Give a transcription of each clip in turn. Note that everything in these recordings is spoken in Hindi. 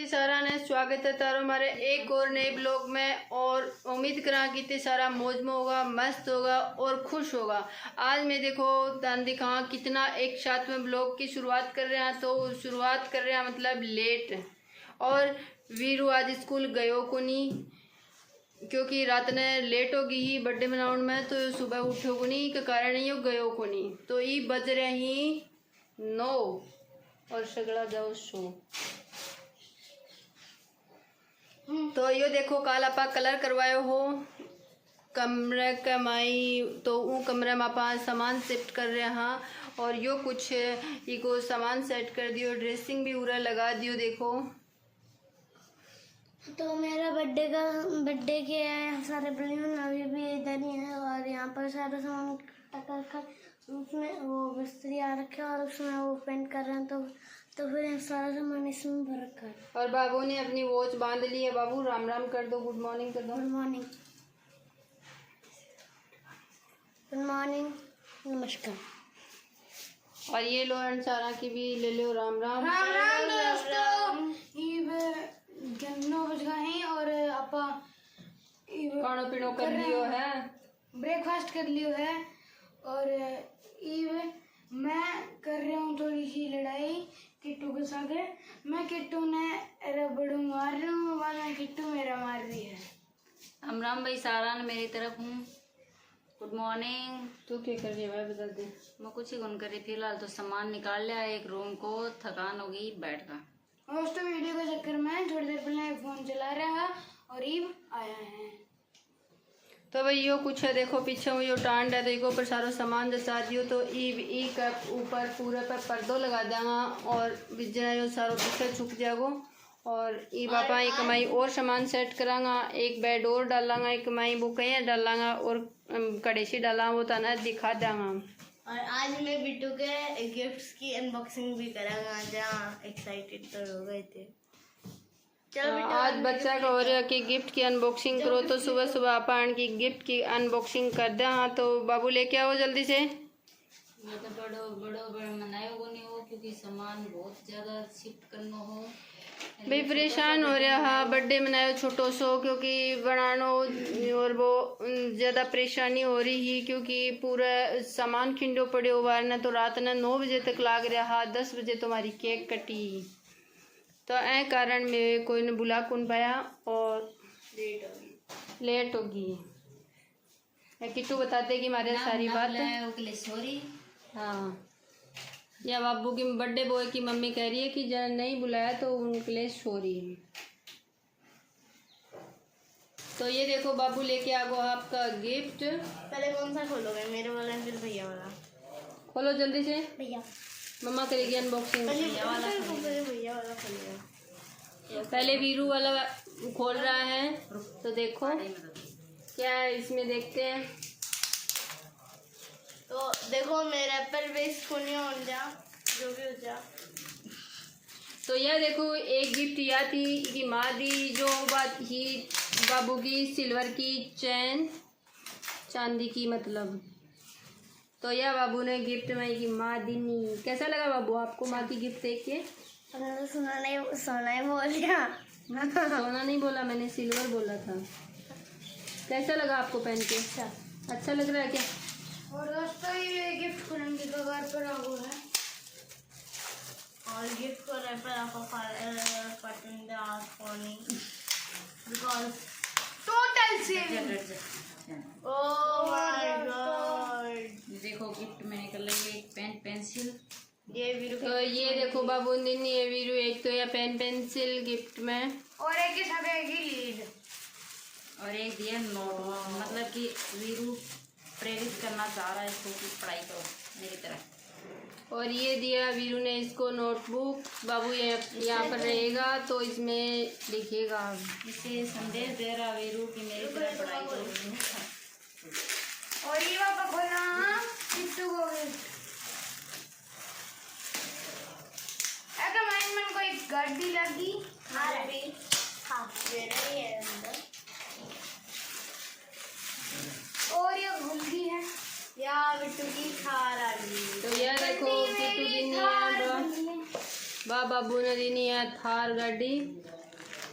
सारा ने स्वागत है तारो हमारे एक और नए ब्लॉग में। और उम्मीद करा कि सारा मौज में होगा, मस्त होगा और खुश होगा। आज मैं देखो दान दिखा कितना एक साथ में ब्लॉग की शुरुआत कर रहे हैं। तो शुरुआत कर रहे हैं मतलब लेट। और वीरू आज स्कूल गयो को नहीं क्योंकि रात ने लेट हो गई ही बर्थडे मनाउंड में, तो सुबह उठो को नहीं के कारण ही गयो को नहीं। तो ये बज रहे ही 9 और सगड़ा जाओ शो। तो यो देखो कल आप कलर करवायो हो कमरे कमाई, तो वो कमरे में आप सामान सेट कर रहे हैं। और यो कुछ इको सामान सेट कर दियो, ड्रेसिंग भी पूरा लगा दियो। देखो तो मेरा बर्थडे के सारे बलून अभी भी इधर ही है और यहाँ पर सारा सामान कर उसमें वो बिस्तरी आ रखे और उसमें वो पेंट कर रहे हैं। तो फिर सारा सामान इसमें भर रखा है। और बाबू ने अपनी वॉच बांध ली है। बाबू राम राम कर दो, गुड मॉर्निंग कर दो। गुड मॉर्निंग, गुड मॉर्निंग, नमस्कार। और ये लो सारा की भी ले लो राम राम। राम राम दोस्तों, ये 9 बज गए हैं और आपा खानो पीनो कर लियो है, ब्रेकफास्ट कर लियो है। और मैं कर रहा हूँ थोड़ी सी लड़ाई किट्टू के साथ। मैं किट्टू ने रबड़ू मार रही हूँ, मैं किट्टू मेरा मार रही है। राम राम भाई सारा ने मेरी तरफ हूँ। Good morning. तू क्या कर रही है भाई बता दे। मैं कुछ ही गुन कर रही, फिलहाल तो सामान निकाल लिया एक रूम को, थकान हो गई बैठ का। दोस्तों वीडियो के चक्कर में थोड़ी देर पहले फोन चला रहा और ईब आया है। तो भाई यो कुछ है देखो पीछे यो टांड है, तो इको पर सारा सामान जचा दियो। तो ई का ऊपर पूरे पर पर्दो लगा देगा और बिजरा यो सारो पीछे छुप जाएगो। और ई बापा एक कमाई और सामान सेट करांगा, एक बेड और डालांगा, एक कमाई वो कहीं डालांगा और कड़ेसी डाला वो तना दिखा देंगा। और आज मैं बिट्टू के गिफ्ट्स की अनबॉक्सिंग भी करूंगा, जहाँ एक्साइटेड तो हो गए थे। आज बच्चा का हो रहा है कि गिफ्ट की अनबॉक्सिंग करो, तो सुबह सुबह अपन की गिफ्ट की अनबॉक्सिंग कर दे। हाँ तो बाबू लेके आओ जल्दी से। ये तो बड़ो मनायो को नहीं हो क्योंकि सामान बहुत ज्यादा शिफ्ट करना हो। भाई परेशान हो रहा है, बर्थडे मनायो छोटो सो क्योंकि बनानो और वो ज़्यादा परेशानी हो रही है क्योंकि पूरा सामान खिंडो पड़े हो वारना। तो रात ने 9 बजे तक लाग रहा, 10 बजे तुम्हारी केक कटी। तो ऐ कारण मैं कोई ने बुला कौन पाया और लेट होगी। किट्टू बताते कि हमारे सारी बात है। सॉरी। हाँ या बाबू की बर्थडे बॉय की मम्मी कह रही है कि जब नहीं बुलाया तो उनके लिए सॉरी। तो ये देखो बाबू लेके आ गो आपका गिफ्ट। पहले कौन सा खोलोगे, मेरे वाला फिर भैया वाला? खोलो जल्दी से, भैया मम्मा करेगी अनबॉक्सिंग। भैया वाला खोलेगा। पहले वीरू वाला खोल रहा है, तो देखो क्या है इसमें, देखते हैं। तो देखो मेरे पर बेस कोनी हो जा, जो भी हो जा। तो यह देखो एक गिफ्ट यह थी कि माँ दी जो बात ही बाबू की सिल्वर की चैन, चांदी की मतलब। तो यह बाबू ने गिफ्ट में की माँ दी नी। कैसा लगा बाबू आपको माँ की गिफ्ट देख के? सोना नहीं बोल दिया। सोना नहीं बोला मैंने, सिल्वर बोला था। कैसा लगा आपको पहन के? अच्छा लग रहा है क्या? और दोस्तों ये गिफ्ट खोलेंगे कगार पर आगो है और गिफ्ट को पर आपको पसंद आनी because total sale. Oh my God. देखो गिफ्ट में निकल रही है एक पेन पेंसिल। ये वीरू तो ये देखो बाबू ने ये वीरू एक तो या पेन पेंसिल गिफ्ट में, और एक के साथ एक ही लीड और एक दिया नोट, मतलब कि वीरू प्रेरित करना चाह रहा है इसको कि पढ़ाई करो मेरी तरह। और ये दिया वीरू ने इसको नोटबुक। बाबू ये यहाँ पर रहेगा तो इसमें लिखेगा, इसे संदेश दे रहा वीरू कि मेरी तरह पढ़ाई करो। और ये पापा खोलना किट्टू को गिफ्ट। अगर मन को एक गाड़ी लगी हाँ मेरा ही है अंदर। और ये घुलगी है या बिट्टू की खार आ गई। तो यह देखो किट्टू की नहीं है। आ बाबू ने दी है थार गाड़ी।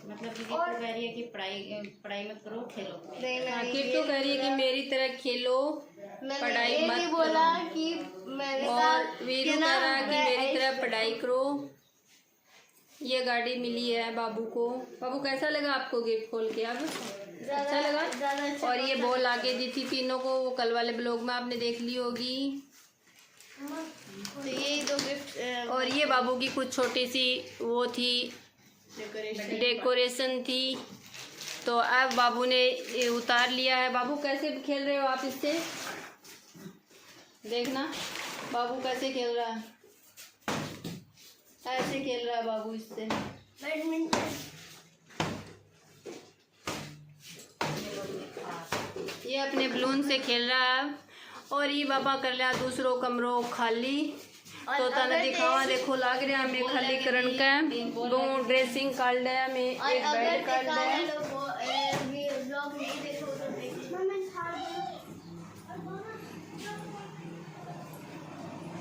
मतलब कि किट्टू कह रही है कि पढ़ाई मत करो, खेलो। किट्टू कह रही है कि मेरी तरह खेलो, पढ़ाई मत करो। बोला कि मैंने और वीरू कह रहा है कि मेरी तरह पढ़ाई करो। ये गाड़ी मिली है बाबू को। बाबू कैसा लगा आपको गिफ्ट खोल के? अब अच्छा लगा। और ये बॉल आगे दी थी तीनों को, वो कल वाले ब्लॉग में आपने देख ली होगी। तो ये दो गिफ्ट। और ये बाबू की कुछ छोटी सी वो थी, डेकोरेशन थी। तो अब बाबू ने ये उतार लिया है। बाबू कैसे खेल रहे हो आप इससे? देखना बाबू कैसे खेल रहा है। ऐसे खेल रहा है बाबू इससे बैडमिंटन। ये अपने बलून से खेल रहा है। और ये बाबा कर लिया दूसरो कमरों खाली। तो तना दिखावा देखो लाग रहा है मैं खाली करण का दो ड्रेसिंग काट लिया, मैं एक बेड काट लिया। ब्लॉग नहीं देखो तो देखना।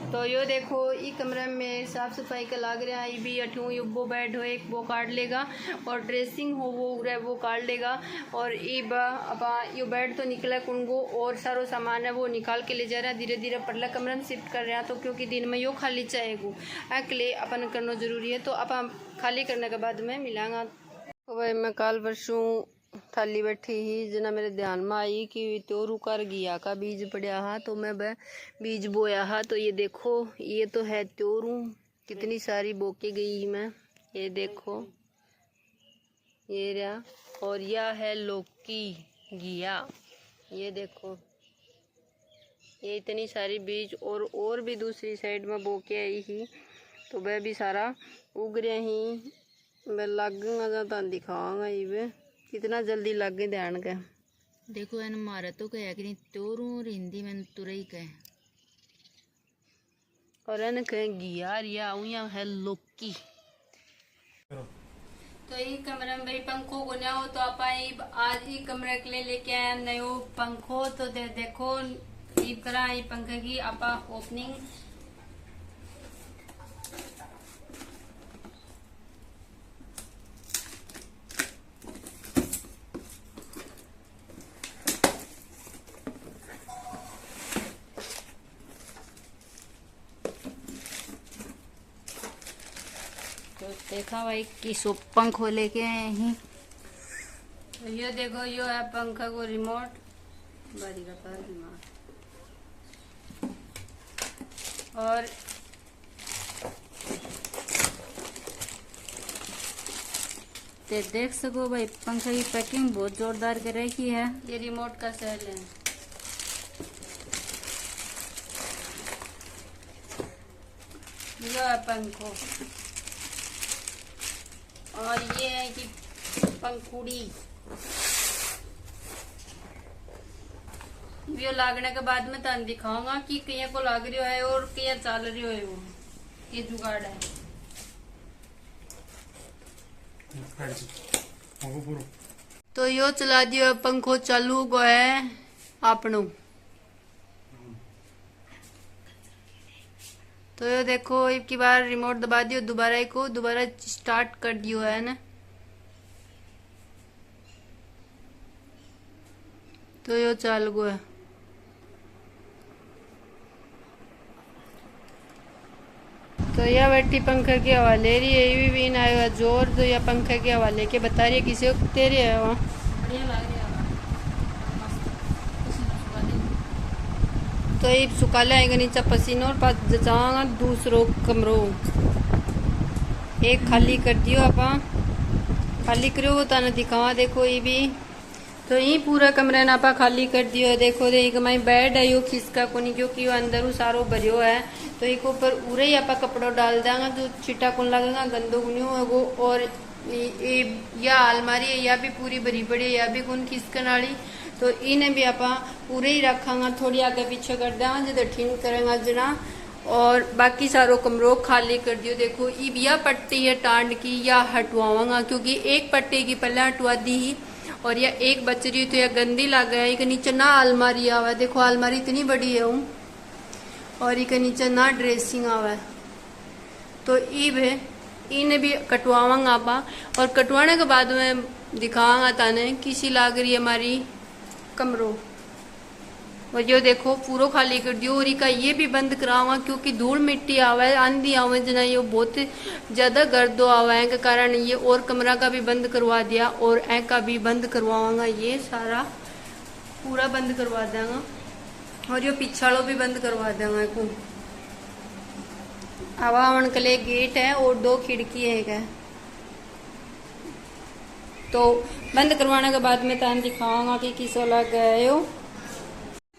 तो यो देखो ई कमरे में साफ सफाई का लाग रहा है। भी अठू युब्बो बेड हो एक वो काट लेगा, और ड्रेसिंग हो वो काट लेगा। और अब यो बेड तो निकला कुंगो, और सारो सामान है वो निकाल के ले जा रहा है। धीरे धीरे पड़ला कमरे में शिफ्ट कर रहा है। तो क्योंकि दिन में यो खाली चाहेगो अकेले अपन करना जरूरी है। तो अपन खाली करने के बाद में मिलांगा। तो भाई मैं कल परसों थाली बैठी ही जना मेरे ध्यान में आई कि त्योरू कर घिया का बीज पड़ा हा, तो मैं वह बीज बोया हा। तो ये देखो ये तो है त्योरू, कितनी सारी बो के गई मैं। ये देखो ये रहा। और यह है लौकी घिया। ये देखो ये इतनी सारी बीज, और भी दूसरी साइड में बो के आई ही। तो वह भी सारा उग रहा ही। मैं लगूंगा ज्यादा दिखाऊंगा ये कितना जल्दी लग गए ध्यान का। देखो इन मारा तो कह कि नहीं तोरू और हिंदी में तुरई कहे, और इन कहे घिया रिया या है लौकी। तो ये कमरे में भाई पंखो को ना हो तो आप आज ही कमरे के लिए लेके आए नयो पंखो। तो देखो ईब करा ये पंखे की आप ओपनिंग। तो देखा भाई कि सब पंखो लेके आए हैं। तो ये देखो यो है पंखा को रिमोट, बारी का तार रिमोट। और ते देख सको भाई पंखा की पैकिंग बहुत जोरदार कर रखी है। ये रिमोट का सेल है। यो है पंखो, और ये है कि पंखुड़ी। वीडियो लागने के बाद में तन दिखाऊंगा कि कहीं को लाग रही है और कहीं चल रही है। वो ये जुगाड़ है। तो यो चला दियो पंखो चालू गो है आपनो। तो ये देखो एक की बार रिमोट दबा दियो, दोबारा स्टार्ट कर दियो है ना। तो यो चालू गो है। तो यह बैठी पंखे की हवा ले रही है। ये भी बीन आया हुआ जोर। तो यह पंखे की हवा लेके बता रही है किसी को तेरे है वहाँ। तो ये सुखाले आएगा नीचे पसीना, और पास जचाऊंगा दूसरो कमरो एक खाली कर दियो। आप खाली करो वो ताना दिखावा। देखो ये भी तो ये पूरा कमरा ना आप खाली कर दियो। देखो देख मैं बेड है यो खिसका को नहीं, क्योंकि वो अंदर सारो भरियो है। तो एक ऊपर उरे ही आप कपड़ो डाल देंगे जो छिटा कौन लगेगा, गंदो नहीं होगा। और या अलमारी है या भी पूरी भरी पड़ी है, या भी कौन खिसकन वाली। तो इन्हें भी आप पूरे ही रखांगा, थोड़ी आगे पीछे कर देंगे जो ठीक करेंगे जना। और बाकी सारो कमरों खाली कर दियो। देखो यह पट्टी है टांड की या हटवाऊंगा, क्योंकि एक पट्टी की पहले हटवा दी ही, और यह एक बच रही तो यह गंदी लग गया। एक नीचे ना अलमारी आवा, देखो अलमारी इतनी बड़ी है हूँ, और एक नीचे ना ड्रेसिंग आवा। तो ईब है इन्हें भी कटवावांगा आपा और कटवाने के बाद में दिखावांगा ताने किसी लाग रही हमारी कमरों। और जो देखो पूरा खाली कर दियो और का ये भी बंद करावा क्योंकि धूल मिट्टी आवे आंधी आवे जना ये बहुत ज्यादा गर्द आवे के कारण ये और कमरा का भी बंद करवा दिया और ए का भी बंद करवावांगा। ये सारा पूरा बंद करवा देंगा और ये पिछाड़ो भी बंद करवा देंगा। को आवावन के लिए गेट है और 2 खिड़की है। तो बंद करवाने के बाद में तान दिखाऊंगा कि किस वाला गए हो।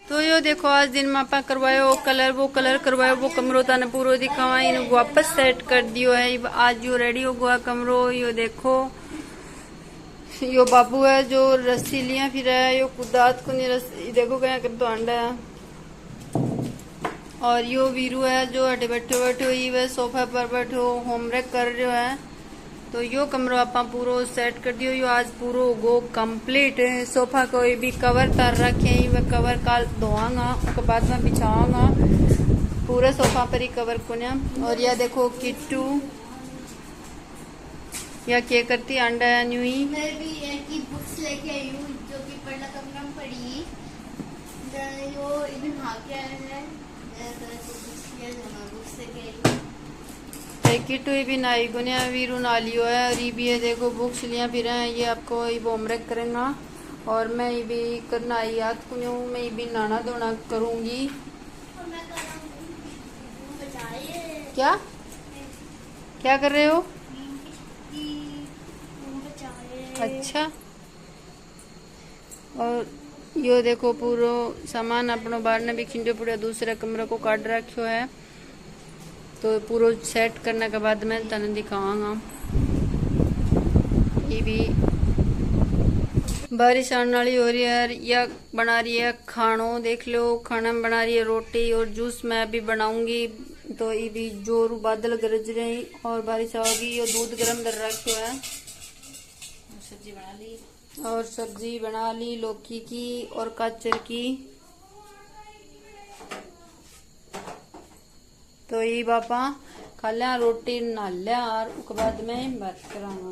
तो यो देखो आज दिन में आपा करवायो कलर वो कलर करवायो वो कमरो ताने पूरा दिखावा इन वापस सेट कर दियो है। आज यो रेडी हो गया कमरो। यो देखो यो बाबू है जो रस्सी लिया फिर है यो कुदात को नहीं रस्सी देखो क्या कर दो अंडा है। और यो वीरू है जो अटे बैठे बैठे हुई वह सोफा पर बैठो होमवर्क कर रहे है। तो यो कमरो आपा पूरो सेट कर दियो। यो आज पूरो गो कंप्लीट है। सोफा कोई भी कवर तर रखे वह कवर काल धोआंगा उसके बाद में बिछावांगा पूरा सोफा पर ही कवर कुन्या। और यह देखो किट्टू या क्या करती अंडा है न्यू ही। मैं भी एक ही बुक्स लेके आई हूँ जो कि पढ़ना कम कम पढ़ी यो इधर भाग के आया है बुक्स लेके आई। किट्टू भी नाई गुनिया वीरू नालियो है और ये भी है देखो बुक्स लिया फिर है। ये आपको ये होमवर्क करेंगा और मैं ये भी करना याद कुनियो मैं ये भी नहाना धोना करूंगी। क्या क्या कर रहे हो? अच्छा। और यो देखो पूरा सामान अपनो बाहर ने भी खिंडो पूरा दूसरे कमरे को काट रखो है। तो पूरा सेट करने के बाद मैं तने दिखाऊंगा। ये भी बारिश आने वाली हो रही है या बना रही है खानो देख लो। खाना में बना रही है रोटी और जूस मैं भी बनाऊंगी। तो ये भी जोर बादल गरज रहे हैं और बारिश होगी। ये दूध गर्म कर रखो है सब्जी बना ली और सब्जी बना ली लौकी की और गाजर की। तो ये बापा खा लिया रोटी ना लिया और उसके बाद में बात कराऊंगा।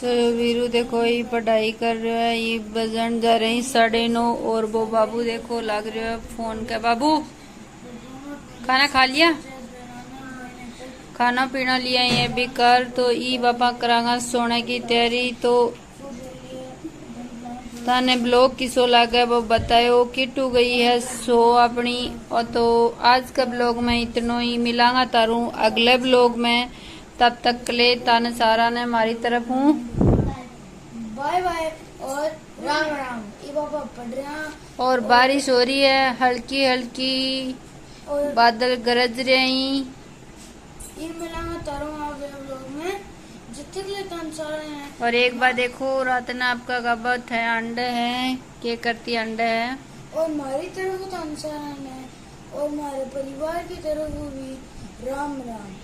तो वीरू देखो ये पढ़ाई कर रहे है। ये बजन जा रहे हैं 9:30 और वो बाबू देखो लग रहे है फोन का। बाबू खाना खा लिया खाना पीना लिया ये भी कर। तो ये बापा करांगा सोने की तैयारी। तो ताने ब्लॉग किसो लगे वो बतायो। किट्टू गई है सो अपनी। और तो आज का ब्लॉग में इतना ही मिलांगा तारू अगले ब्लॉग में। तब तक के लिए ताने सारा ने हमारी तरफ हूँ बाय बाय और राम राम। ये बाबा पढ़ रहा और बारिश हो रही है हल्की हल्की और बादल गरज रहे हैं। इन मिलांगा तारू आगे ब्लॉग में जितने के लिए तन सारे हैं। और एक बार देखो रात ने आपका गबत है अंडे है क्या करती अंडे है। और हमारी तरफ तन सारे हैं और हमारे परिवार की तरफ भी राम राम।